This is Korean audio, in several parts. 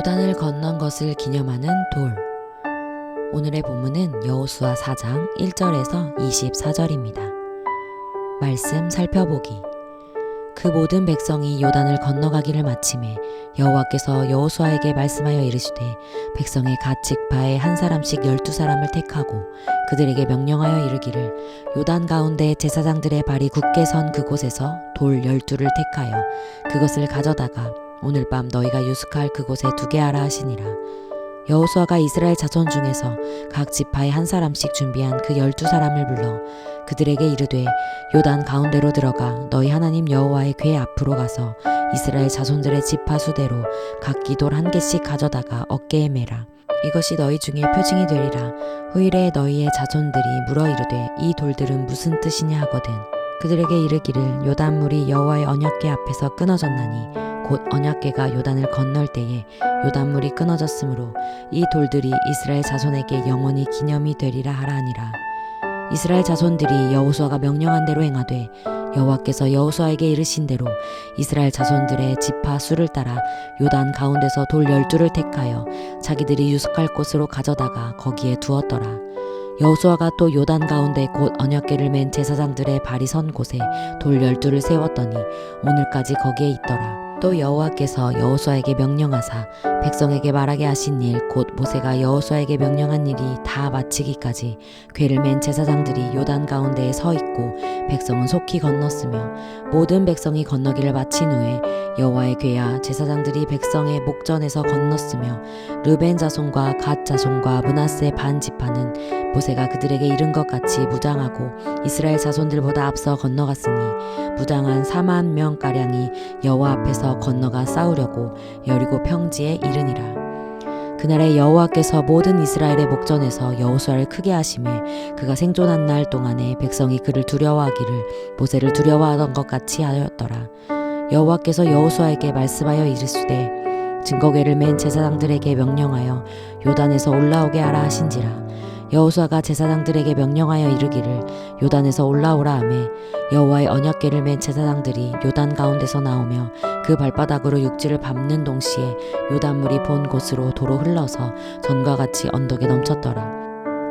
요단을 건넌 것을 기념하는 돌. 오늘의 본문은 여호수아 4장 1절에서 24절입니다. 말씀 살펴보기. 그 모든 백성이 요단을 건너가기를 마침에 여호와께서 여호수아에게 말씀하여 이르시되 백성의 각 지파에 한 사람씩 12사람을 택하고 그들에게 명령하여 이르기를 요단 가운데 제사장들의 발이 굳게 선 그곳에서 돌 12를 택하여 그것을 가져다가 오늘 밤 너희가 유숙할 그곳에 두게 하라 하시니라. 여호수아가 이스라엘 자손 중에서 각 지파에 한 사람씩 준비한 그 12사람을 불러 그들에게 이르되 요단 가운데로 들어가 너희 하나님 여호와의 궤 앞으로 가서 이스라엘 자손들의 지파 수대로 각기 돌 한 개씩 가져다가 어깨에 매라. 이것이 너희 중에 표징이 되리라. 후일에 너희의 자손들이 물어 이르되 이 돌들은 무슨 뜻이냐 하거든 그들에게 이르기를 요단물이 여호와의 언약궤 앞에서 끊어졌나니 곧 언약궤가 요단을 건널 때에 요단물이 끊어졌으므로 이 돌들이 이스라엘 자손에게 영원히 기념이 되리라 하라 하니라. 이스라엘 자손들이 여호수아가 명령한 대로 행하되 여호와께서 여호수아에게 이르신 대로 이스라엘 자손들의 지파 수를 따라 요단 가운데서 돌 12를 택하여 자기들이 유숙할 곳으로 가져다가 거기에 두었더라. 여호수아가 또 요단 가운데 곧 언약궤를 맨 제사장들의 발이 선 곳에 돌 12를 세웠더니 오늘까지 거기에 있더라. 또 여호와께서 여호수아에게 명령하사 백성에게 말하게 하신 일 곧 모세가 여호수아에게 명령한 일이 다 마치기까지 궤를 맨 제사장들이 요단 가운데에 서 있고 백성은 속히 건넜으며 모든 백성이 건너기를 마친 후에 여호와의 궤야 제사장들이 백성의 목전에서 건넜으며 르벤 자손과 갓 자손과 므낫세 반 지파는 모세가 그들에게 이른 것 같이 무장하고 이스라엘 자손들보다 앞서 건너갔으니 무장한 4만 명가량이 여호와 앞에서 건너가 싸우려고 여리고 평지에 이르니라. 그날에 여호와께서 모든 이스라엘의 목전에서 여호수아를 크게 하심에 그가 생존한 날 동안에 백성이 그를 두려워하기를 모세를 두려워하던 것 같이 하였더라. 여호와께서 여호수아에게 말씀하여 이르시되 증거궤를 맨 제사장들에게 명령하여 요단에서 올라오게 하라 하신지라. 여호수아가 제사장들에게 명령하여 이르기를 요단에서 올라오라 하매 여호와의 언약궤를 맨 제사장들이 요단 가운데서 나오며 그 발바닥으로 육지를 밟는 동시에 요단물이 본 곳으로 도로 흘러서 전과 같이 언덕에 넘쳤더라.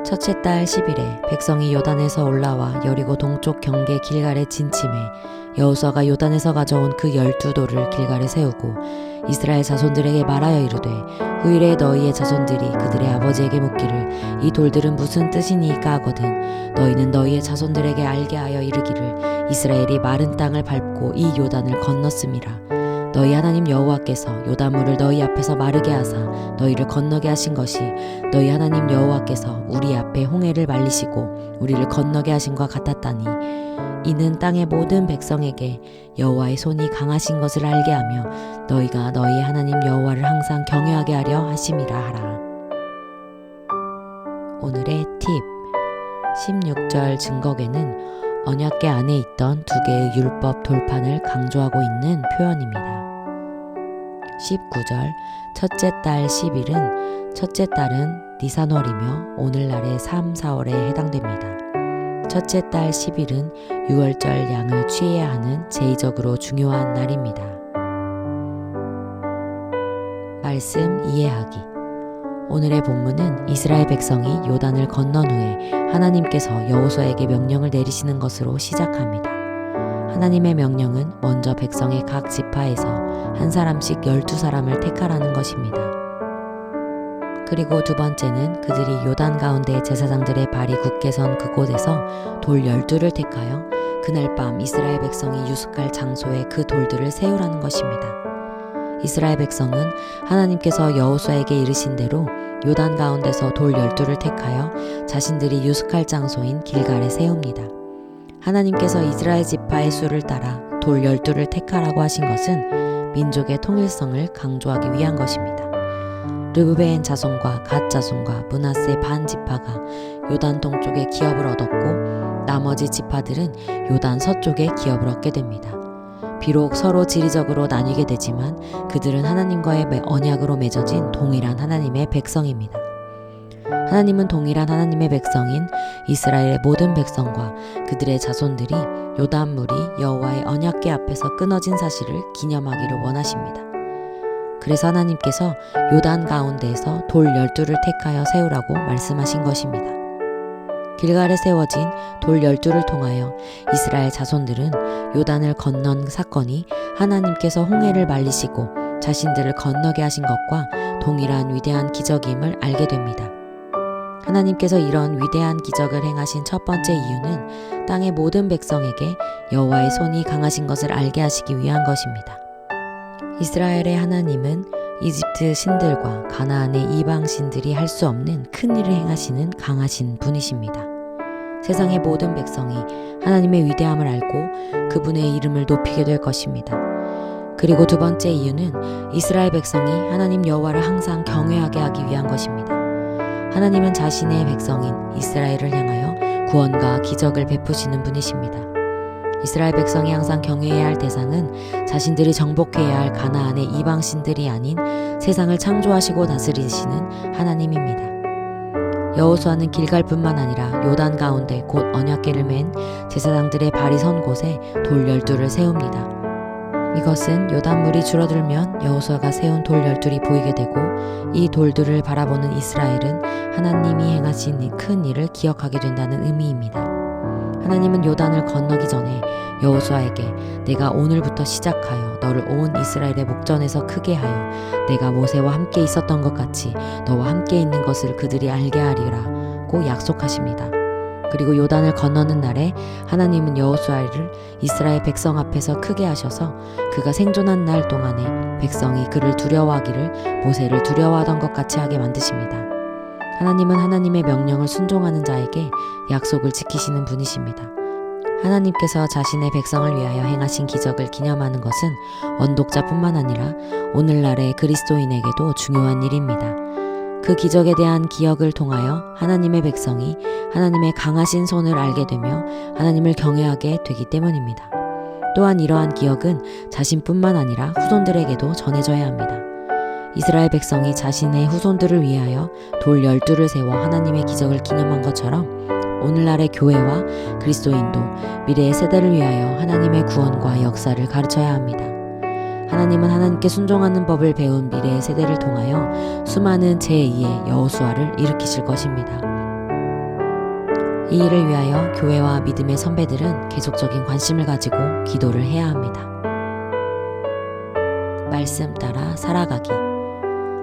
첫째 달 10일에 백성이 요단에서 올라와 여리고 동쪽 경계 길갈에 진침해 여호수아가 요단에서 가져온 그 12돌을 길갈에 세우고 이스라엘 자손들에게 말하여 이르되 후일에 너희의 자손들이 그들의 아버지에게 묻기를 이 돌들은 무슨 뜻이니까 하거든 너희는 너희의 자손들에게 알게 하여 이르기를 이스라엘이 마른 땅을 밟고 이 요단을 건넜음이라. 너희 하나님 여호와께서 요단물을 너희 앞에서 마르게 하사 너희를 건너게 하신 것이 너희 하나님 여호와께서 우리 앞에 홍해를 말리시고 우리를 건너게 하신과 같았다니 이는 땅의 모든 백성에게 여호와의 손이 강하신 것을 알게 하며 너희가 너희 하나님 여호와를 항상 경외하게 하려 하심이라 하라. 오늘의 팁 16절 증거궤는 언약궤 안에 있던 두 개의 율법 돌판을 강조하고 있는 표현입니다. 19절 첫째 달 10일은 첫째 달은 니산월이며 오늘날의 3, 4월에 해당됩니다. 첫째 달 10일은 6월절 양을 취해야 하는 제의적으로 중요한 날입니다. 말씀 이해하기. 오늘의 본문은 이스라엘 백성이 요단을 건넌 후에 하나님께서 여호수아에게 명령을 내리시는 것으로 시작합니다. 하나님의 명령은 먼저 백성의 각 지파에서 한 사람씩 12사람을 택하라는 것입니다. 그리고 두 번째는 그들이 요단 가운데 제사장들의 발이 굳게 선 그곳에서 돌 12를 택하여 그날 밤 이스라엘 백성이 유숙할 장소에 그 돌들을 세우라는 것입니다. 이스라엘 백성은 하나님께서 여호수아에게 이르신 대로 요단 가운데서 돌 12를 택하여 자신들이 유숙할 장소인 길갈에 세웁니다. 하나님께서 이스라엘 지파의 수를 따라 돌 12를 택하라고 하신 것은 민족의 통일성을 강조하기 위한 것입니다. 르브벤 자손과 갓 자손과 므낫세 반 지파가 요단 동쪽에 기업을 얻었고 나머지 지파들은 요단 서쪽에 기업을 얻게 됩니다. 비록 서로 지리적으로 나뉘게 되지만 그들은 하나님과의 언약으로 맺어진 동일한 하나님의 백성입니다. 하나님은 동일한 하나님의 백성인 이스라엘의 모든 백성과 그들의 자손들이 요단물이 여호와의 언약궤 앞에서 끊어진 사실을 기념하기를 원하십니다. 그래서 하나님께서 요단 가운데에서 돌 12를 택하여 세우라고 말씀하신 것입니다. 길갈에 세워진 돌 12를 통하여 이스라엘 자손들은 요단을 건넌 사건이 하나님께서 홍해를 말리시고 자신들을 건너게 하신 것과 동일한 위대한 기적임을 알게 됩니다. 하나님께서 이런 위대한 기적을 행하신 첫 번째 이유는 땅의 모든 백성에게 여호와의 손이 강하신 것을 알게 하시기 위한 것입니다. 이스라엘의 하나님은 이집트 신들과 가나안의 이방 신들이 할 수 없는 큰 일을 행하시는 강하신 분이십니다. 세상의 모든 백성이 하나님의 위대함을 알고 그분의 이름을 높이게 될 것입니다. 그리고 두 번째 이유는 이스라엘 백성이 하나님 여호와를 항상 경외하게 하기 위한 것입니다. 하나님은 자신의 백성인 이스라엘을 향하여 구원과 기적을 베푸시는 분이십니다. 이스라엘 백성이 항상 경외해야 할 대상은 자신들이 정복해야 할 가나안의 이방 신들이 아닌 세상을 창조하시고 다스리시는 하나님입니다. 여호수아는 길갈뿐만 아니라 요단 가운데 곧 언약궤를 맨 제사장들의 발이 선 곳에 돌 12를 세웁니다. 이것은 요단물이 줄어들면 여호수아가 세운 돌 12이 보이게 되고 이 돌들을 바라보는 이스라엘은 하나님이 행하신 이 큰 일을 기억하게 된다는 의미입니다. 하나님은 요단을 건너기 전에 여호수아에게 내가 오늘부터 시작하여 너를 온 이스라엘의 목전에서 크게 하여 내가 모세와 함께 있었던 것 같이 너와 함께 있는 것을 그들이 알게 하리라고 약속하십니다. 그리고 요단을 건너는 날에 하나님은 여호수아를 이스라엘 백성 앞에서 크게 하셔서 그가 생존한 날 동안에 백성이 그를 두려워하기를 모세를 두려워하던 것 같이 하게 만드십니다. 하나님은 하나님의 명령을 순종하는 자에게 약속을 지키시는 분이십니다. 하나님께서 자신의 백성을 위하여 행하신 기적을 기념하는 것은 원독자뿐만 아니라 오늘날의 그리스도인에게도 중요한 일입니다. 그 기적에 대한 기억을 통하여 하나님의 백성이 하나님의 강하신 손을 알게 되며 하나님을 경외하게 되기 때문입니다. 또한 이러한 기억은 자신뿐만 아니라 후손들에게도 전해져야 합니다. 이스라엘 백성이 자신의 후손들을 위하여 돌 12를 세워 하나님의 기적을 기념한 것처럼 오늘날의 교회와 그리스도인도 미래의 세대를 위하여 하나님의 구원과 역사를 가르쳐야 합니다. 하나님은 하나님께 순종하는 법을 배운 미래의 세대를 통하여 수많은 제2의 여호수아를 일으키실 것입니다. 이 일을 위하여 교회와 믿음의 선배들은 계속적인 관심을 가지고 기도를 해야 합니다. 말씀 따라 살아가기.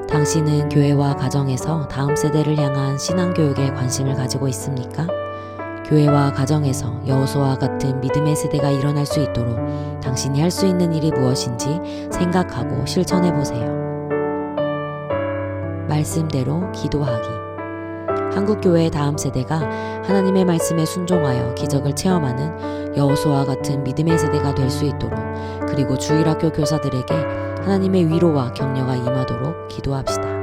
당신은 교회와 가정에서 다음 세대를 향한 신앙교육에 관심을 가지고 있습니까? 교회와 가정에서 여호수아와 같은 믿음의 세대가 일어날 수 있도록 당신이 할 수 있는 일이 무엇인지 생각하고 실천해 보세요. 말씀대로 기도하기. 한국교회의 다음 세대가 하나님의 말씀에 순종하여 기적을 체험하는 여호수아와 같은 믿음의 세대가 될 수 있도록 그리고 주일학교 교사들에게 하나님의 위로와 격려가 임하도록 기도합시다.